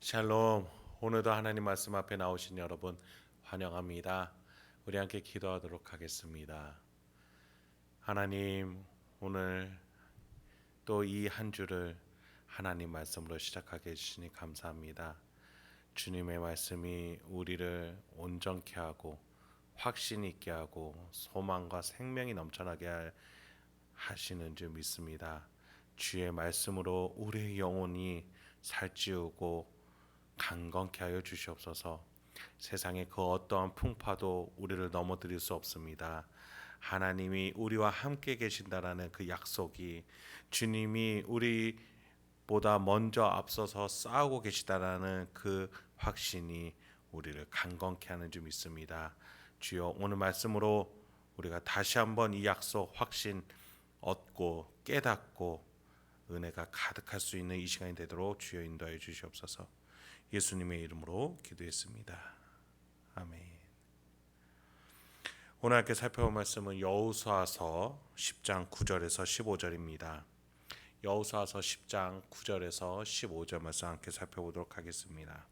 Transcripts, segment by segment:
샬롬. 오늘도 하나님 말씀 앞에 나오신 여러분 환영합니다. 우리 함께 기도하도록 하겠습니다. 하나님, 오늘 또 이 한 주를 하나님 말씀으로 시작하게 해주시니 감사합니다. 주님의 말씀이 우리를 온전케 하고 확신 있게 하고 소망과 생명이 넘쳐나게 하시는 줄 믿습니다. 주의 말씀으로 우리의 영혼이 살찌우고 강건케 하여 주시옵소서. 세상의 그 어떠한 풍파도 우리를 넘어뜨릴 수 없습니다. 하나님이 우리와 함께 계신다라는 그 약속이, 주님이 우리보다 먼저 앞서서 싸우고 계시다라는 그 확신이 우리를 강건케 하는 줄 믿습니다. 주여, 오늘 말씀으로 우리가 다시 한번 이 약속 확신 얻고 깨닫고 은혜가 가득할 수 있는 이 시간이 되도록 주여 인도하여 주시옵소서. 예수님의 이름으로 기도했습니다. 아멘. 오늘 함께 살펴볼 말씀은 여호수아서 10장 9절에서 15절입니다. 여호수아서 10장 9절에서 15절 말씀 함께 살펴보도록 하겠습니다.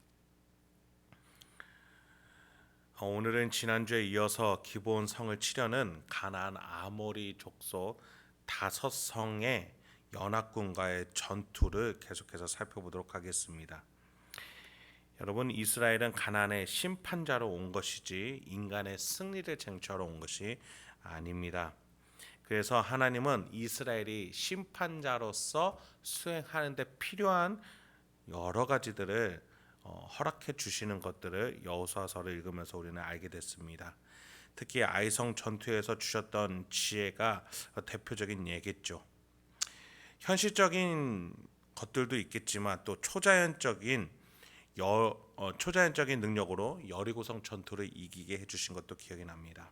오늘은 지난주에 이어서 기브온 성을 치려는 가나안 아모리 족속 5성의 연합군과의 전투를 계속해서 살펴보도록 하겠습니다. 여러분, 이스라엘은 가나안의 심판자로 온 것이지 인간의 승리를 쟁취하러 온 것이 아닙니다. 그래서 하나님은 이스라엘이 심판자로서 수행하는 데 필요한 여러 가지들을 허락해 주시는 것들을 여호수아서를 읽으면서 우리는 알게 됐습니다. 특히 아이성 전투에서 주셨던 지혜가 대표적인 예겠죠. 현실적인 것들도 있겠지만 또 초자연적인 능력으로 여리고성 전투를 이기게 해주신 것도 기억이 납니다.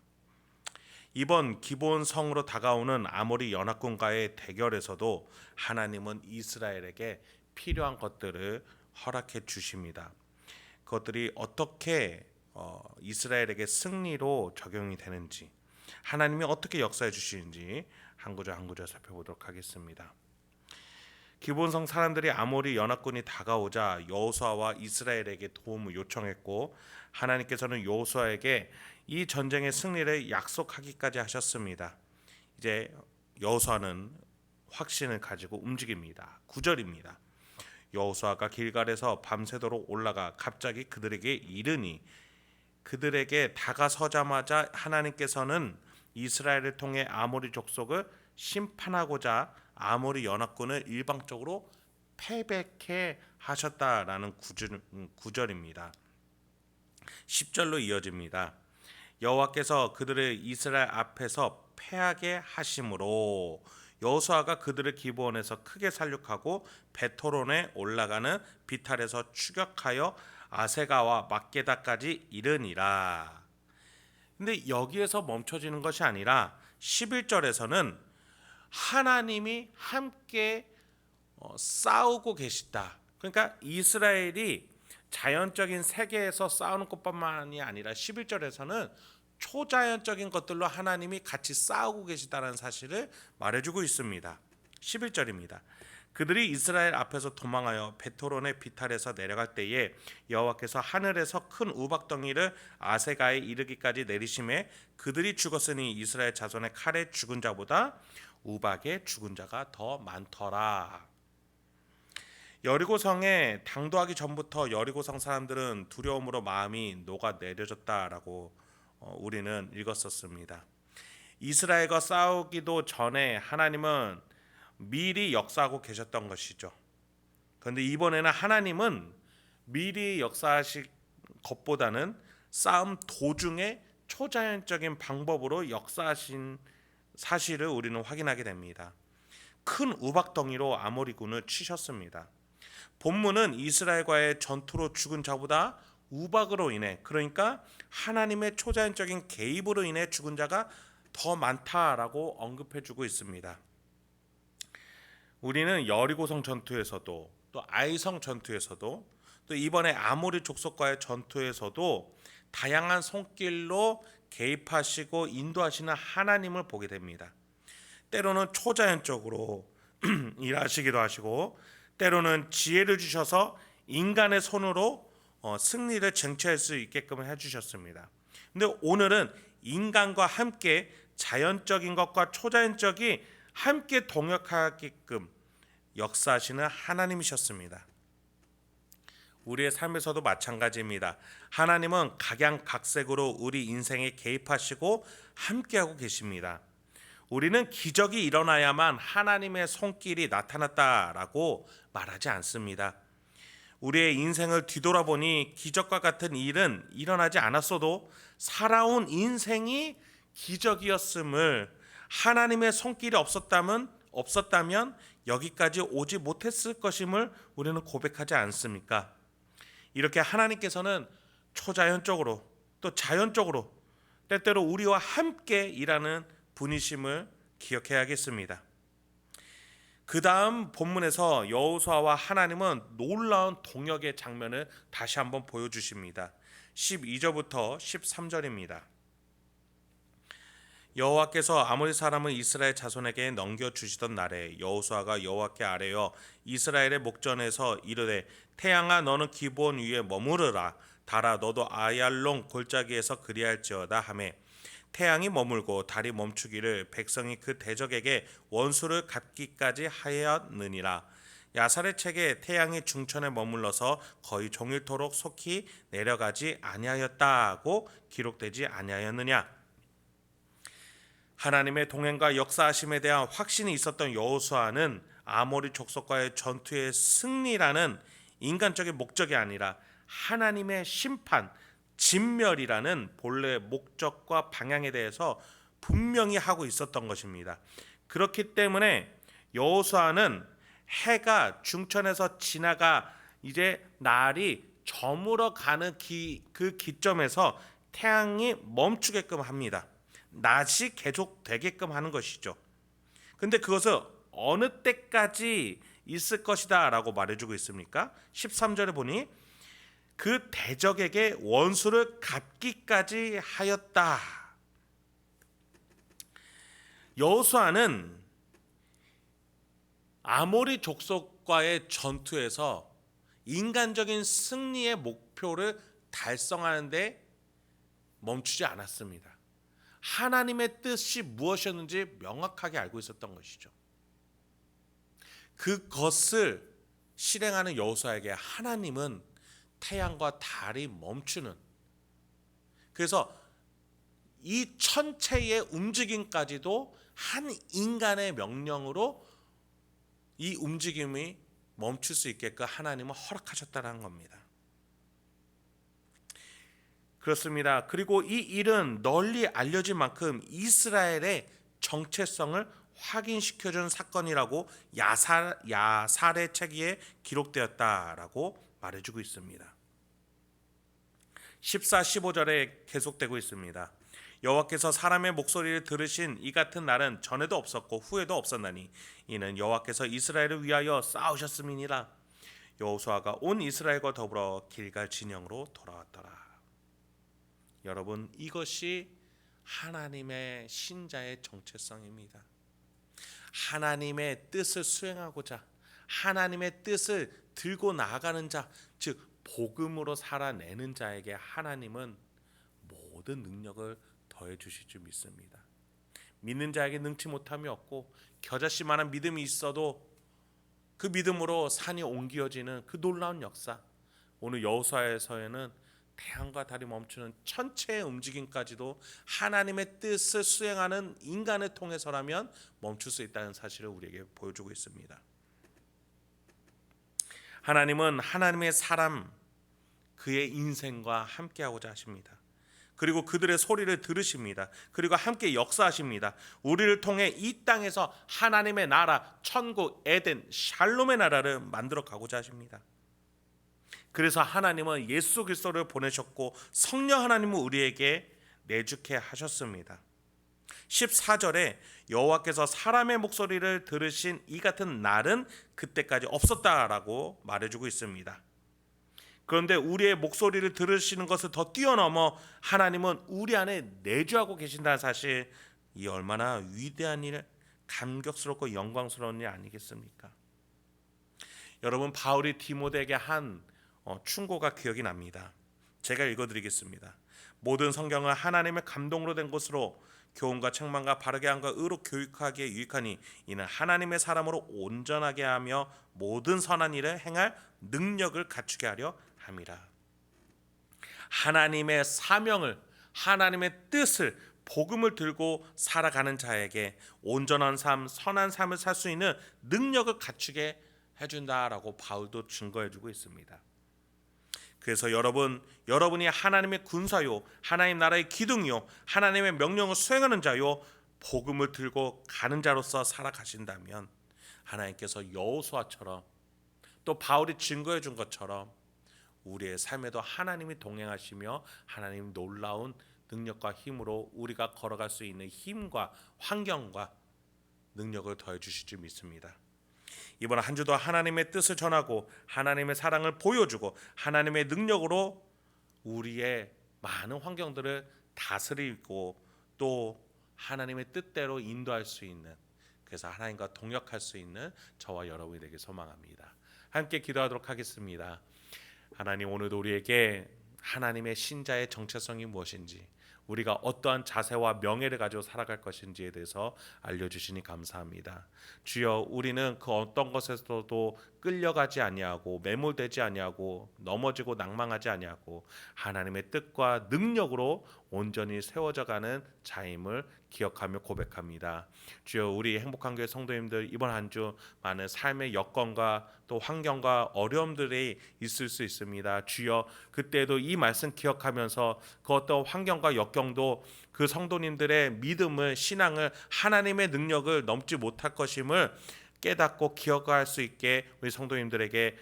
이번 기브온 성으로 다가오는 아모리 연합군과의 대결에서도 하나님은 이스라엘에게 필요한 것들을 허락해 주십니다. 그것들이 어떻게 이스라엘에게 승리로 적용이 되는지, 하나님이 어떻게 역사해 주시는지 한 구절 한 구절 살펴보도록 하겠습니다. 기브온성 사람들이 아모리 연합군이 다가오자 여호수아와 이스라엘에게 도움을 요청했고, 하나님께서는 여호수아에게 이 전쟁의 승리를 약속하기까지 하셨습니다. 이제 여호수아는 확신을 가지고 움직입니다. 9절입니다. 여호수아가 길갈에서 밤새도록 올라가 갑자기 그들에게 이르니, 그들에게 다가서자마자 하나님께서는 이스라엘을 통해 아모리 족속을 심판하고자 아모리 연합군을 일방적으로 패배케 하셨다라는 구절입니다. 10절로 이어집니다. 여호와께서 그들을 이스라엘 앞에서 패하게 하심으로 여호수아가 그들을 기브온에서 크게 살육하고 베토론에 올라가는 비탈에서 추격하여 아세가와 막게다까지 이르니라. 근데 여기에서 멈춰지는 것이 아니라 11절에서는 하나님이 함께 싸우고 계시다. 그러니까 이스라엘이 자연적인 세계에서 싸우는 것뿐만이 아니라 11절에서는 초자연적인 것들로 하나님이 같이 싸우고 계시다는 사실을 말해주고 있습니다. 11절입니다. 그들이 이스라엘 앞에서 도망하여 베토론의 비탈에서 내려갈 때에 여호와께서 하늘에서 큰 우박덩이를 아세가에 이르기까지 내리심에 그들이 죽었으니 이스라엘 자손의 칼에 죽은 자보다 우박에 죽은 자가 더 많더라. 여리고성에 당도하기 전부터 여리고성 사람들은 두려움으로 마음이 녹아내려졌다라고 우리는 읽었었습니다. 이스라엘과 싸우기도 전에 하나님은 미리 역사하고 계셨던 것이죠. 그런데 이번에는 하나님은 미리 역사하실 것보다는 싸움 도중에 초자연적인 방법으로 역사하신 사실을 우리는 확인하게 됩니다. 큰 우박덩이로 아모리군을 치셨습니다. 본문은 이스라엘과의 전투로 죽은 자보다 우박으로 인해, 그러니까 하나님의 초자연적인 개입으로 인해 죽은 자가 더 많다라고 언급해주고 있습니다. 우리는 여리고성 전투에서도 또 아이성 전투에서도 또 이번에 아모리 족속과의 전투에서도 다양한 손길로 개입하시고 인도하시는 하나님을 보게 됩니다. 때로는 초자연적으로 일하시기도 하시고, 때로는 지혜를 주셔서 인간의 손으로 승리를 쟁취할 수 있게끔 해주셨습니다. 근데 오늘은 인간과 함께 자연적인 것과 초자연적이 함께 동역하게끔 역사하시는 하나님이셨습니다. 우리의 삶에서도 마찬가지입니다. 하나님은 각양각색으로 우리 인생에 개입하시고 함께하고 계십니다. 우리는 기적이 일어나야만 하나님의 손길이 나타났다라고 말하지 않습니다. 우리의 인생을 뒤돌아보니 기적과 같은 일은 일어나지 않았어도 살아온 인생이 기적이었음을, 하나님의 손길이 없었다면 여기까지 오지 못했을 것임을 우리는 고백하지 않습니까? 이렇게 하나님께서는 초자연적으로 또 자연적으로 때때로 우리와 함께 일하는 분이심을 기억해야겠습니다. 그 다음 본문에서 여호수아와 하나님은 놀라운 동역의 장면을 다시 한번 보여주십니다. 12절부터 13절입니다. 여호와께서 아모리 사람을 이스라엘 자손에게 넘겨주시던 날에 여호수아가 여호와께 아뢰어 이스라엘의 목전에서 이르되 태양아 너는 기브온 위에 머무르라 달아 너도 아얄론 골짜기에서 그리할지어다 하매 태양이 머물고 달이 멈추기를 백성이 그 대적에게 원수를 갚기까지 하였느니라. 야살의 책에 태양이 중천에 머물러서 거의 종일토록 속히 내려가지 아니하였다고 기록되지 아니하였느냐. 하나님의 동행과 역사하심에 대한 확신이 있었던 여호수아는 아모리 족속과의 전투의 승리라는 인간적인 목적이 아니라 하나님의 심판, 진멸이라는 본래 목적과 방향에 대해서 분명히 하고 있었던 것입니다. 그렇기 때문에 여호수아는 해가 중천에서 지나가 이제 날이 저물어 가는 그 기점에서 태양이 멈추게끔 합니다. 낮이 계속되게끔 하는 것이죠. 근데 그것을 어느 때까지 있을 것이다 라고 말해주고 있습니까? 13절에 보니 그 대적에게 원수를 갚기까지 하였다. 여호수아는 아모리 족속과의 전투에서 인간적인 승리의 목표를 달성하는 데 멈추지 않았습니다. 하나님의 뜻이 무엇이었는지 명확하게 알고 있었던 것이죠. 그것을 실행하는 여호수아에게 하나님은 태양과 달이 멈추는, 그래서 이 천체의 움직임까지도 한 인간의 명령으로 이 움직임이 멈출 수 있게끔 하나님은 허락하셨다는 겁니다. 그렇습니다. 그리고 이 일은 널리 알려진 만큼 이스라엘의 정체성을 확인시켜준 사건이라고 야살의 책에 기록되었다라고 말해주고 있습니다. 14, 15절에 계속되고 있습니다. 여호와께서 사람의 목소리를 들으신 이 같은 날은 전에도 없었고 후에도 없었나니 이는 여호와께서 이스라엘을 위하여 싸우셨음이니라. 여호수아가 온 이스라엘과 더불어 길갈 진영으로 돌아왔더라. 여러분, 이것이 하나님의 신자의 정체성입니다. 하나님의 뜻을 수행하고자 하나님의 뜻을 들고 나아가는 자, 즉 복음으로 살아내는 자에게 하나님은 모든 능력을 더해 주실 줄 믿습니다. 믿는 자에게 능치 못함이 없고 겨자씨만한 믿음이 있어도 그 믿음으로 산이 옮겨지는 그 놀라운 역사, 오늘 여호수아에서는 태양과 달이 멈추는 천체의 움직임까지도 하나님의 뜻을 수행하는 인간을 통해서라면 멈출 수 있다는 사실을 우리에게 보여주고 있습니다. 하나님은 하나님의 사람, 그의 인생과 함께하고자 하십니다. 그리고 그들의 소리를 들으십니다. 그리고 함께 역사하십니다. 우리를 통해 이 땅에서 하나님의 나라, 천국, 에덴, 샬롬의 나라를 만들어 가고자 하십니다. 그래서 하나님은 예수 그리스도를 보내셨고 성령 하나님은 우리에게 내주케 하셨습니다. 14절에 여호와께서 사람의 목소리를 들으신 이 같은 날은 그때까지 없었다라고 말해주고 있습니다. 그런데 우리의 목소리를 들으시는 것을 더 뛰어넘어 하나님은 우리 안에 내주하고 계신다는 사실, 이 얼마나 위대한 일, 감격스럽고 영광스러운 일 아니겠습니까? 여러분, 바울이 디모데에게 한 충고가 기억이 납니다. 제가 읽어드리겠습니다. 모든 성경은 하나님의 감동으로 된 것으로 교훈과 책망과 바르게 함과 의로 교육하기에 유익하니 이는 하나님의 사람으로 온전하게 하며 모든 선한 일을 행할 능력을 갖추게 하려 함이라. 하나님의 사명을, 하나님의 뜻을, 복음을 들고 살아가는 자에게 온전한 삶, 선한 삶을 살 수 있는 능력을 갖추게 해준다라고 바울도 증거해주고 있습니다. 그래서 여러분이 하나님의 군사요, 하나님 나라의 기둥이요, 하나님의 명령을 수행하는 자요, 복음을 들고 가는 자로서 살아가신다면 하나님께서 여호수아처럼 또 바울이 증거해 준 것처럼 우리의 삶에도 하나님이 동행하시며 하나님 놀라운 능력과 힘으로 우리가 걸어갈 수 있는 힘과 환경과 능력을 더해 주실 줄 믿습니다. 이번 한 주도 하나님의 뜻을 전하고 하나님의 사랑을 보여주고 하나님의 능력으로 우리의 많은 환경들을 다스리고 또 하나님의 뜻대로 인도할 수 있는, 그래서 하나님과 동역할 수 있는 저와 여러분이 되길 소망합니다. 함께 기도하도록 하겠습니다. 하나님, 오늘도 우리에게 하나님의 신자의 정체성이 무엇인지, 우리가 어떠한 자세와 명예를 가지고 살아갈 것인지에 대해서 알려주시니 감사합니다. 주여, 우리는 그 어떤 것에서도 끌려가지 아니하고 매몰되지 아니하고 넘어지고 낭망하지 아니하고 하나님의 뜻과 능력으로 온전히 세워져가는 자임을 기억하며 고백합니다. 주여, 우리 행복한 교회 성도님들 이번 한 주 많은 삶의 여건과 또 환경과 어려움들이 있을 수 있습니다. 주여, 그때도 이 말씀 기억하면서 그 어떤 환경과 역경도 그 성도님들의 믿음을, 신앙을, 하나님의 능력을 넘지 못할 것임을 깨닫고 기억할 수 있게 우리 성도님들에게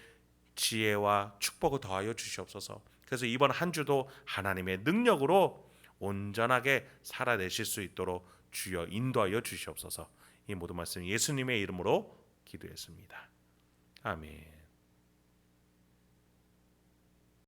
지혜와 축복을 더하여 주시옵소서. 그래서 이번 한 주도 하나님의 능력으로 온전하게 살아내실 수 있도록 주여 인도하여 주시옵소서. 이 모든 말씀 예수님의 이름으로 기도했습니다. 아멘.